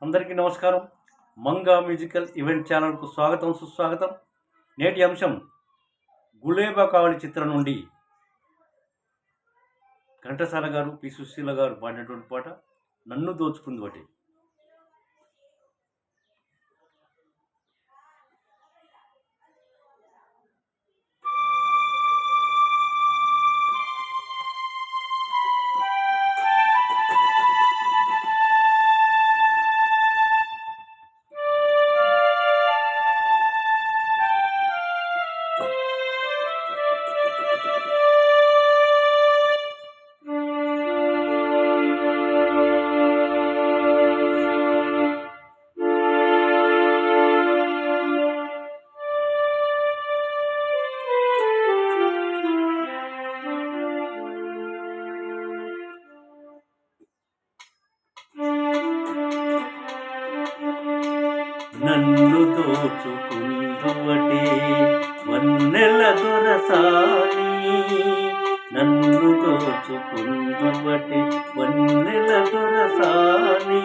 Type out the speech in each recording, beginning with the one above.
అందరికీ నమస్కారం. Manga musical event ఛానల్కు స్వాగతం, సుస్వాగతం. నేటి అంశం గులేబా కావలి చిత్రం నుండి ఘంటసాల గారు, పి సుశీల గారు పాడినటువంటి పాట నన్ను దోచుకుంది ఒకటి. నన్ను దోచుకుందువటే వన్నెల దొరసాని, నన్ను దోచుకుందువటే వన్నెల దొరసాని,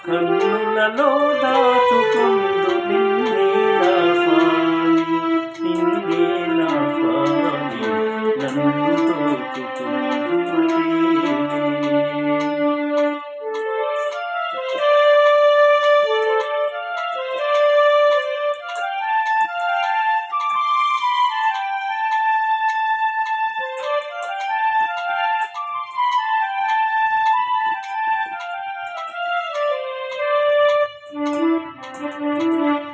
కన్నులలో దాచుకుందు నిన్నే నా స్వామి, నిన్నే నా స్వామి, నన్ను దోచుకుందువటే.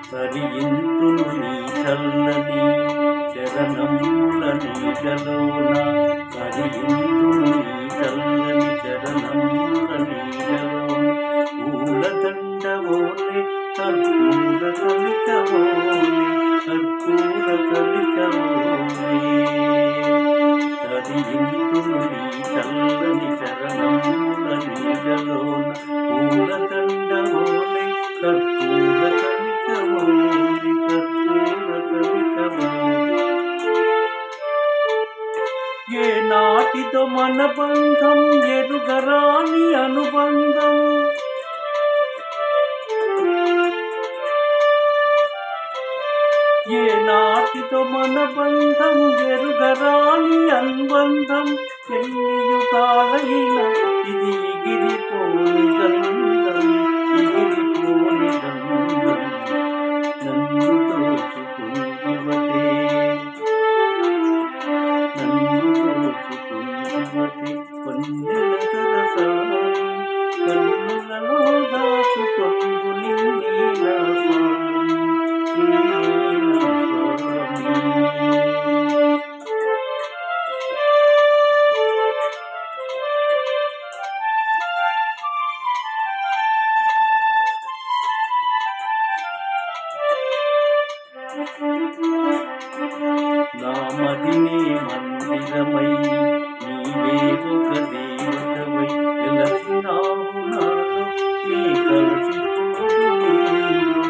తరింతును నీ చల్లని చరణముల నీడలోన, తరింతును నీ చల్లని చరణముల నీడలోన, పూలదండవోలే కర్పూర కలికవోలే, కర్పూర కలికవోలే, తరింతును నీ చల్లని చరణముల నీడలోన, పూలదండవోలే కర్పూర కలికవోలే, కర్పూర కలికవోలే. ఏ నాటితో మన బంధం ఎరుగరాని అనుబంధం, ఏ నాటితో మన బంధం ఎరుగరాని అనుబంధం, ఎన్ని యుగాలైనా ఇది ఎగిరిపోని గంధం, ఎగిరిపోని గంధం. నన్ను దోచుకుందువటే, నన్ను దోచుకుందువటే వన్నెల దొరసాని, కన్నులలో దాచుకొందు నిన్నే నా స్వామి, నిన్నే నా స్వామి. నా మదినే మందిరమై నీవే ఒక దేవతవై వెలసినావు నాలో, నీ కలసిపోదు నీలో,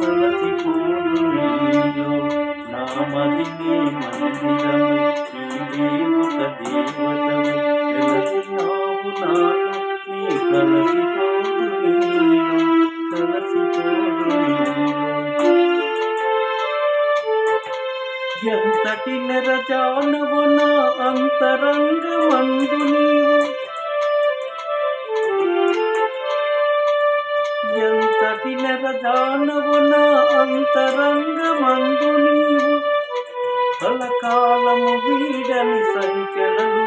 కలసిపోదు నీలో. నా మదినే మందిరమై నీవే ఒక దేవతవై వెలసినావు నాలో, నీ కలసిపోదు నీలో, కలసిపోదు నీలో. ఎంతటి నెరజానవు నా అంతరంగమందు నీవు, ఎంతటి నెరజానవు నా అంతరంగమందు నీవు, కలకాలము వీడని సంఖ్యలను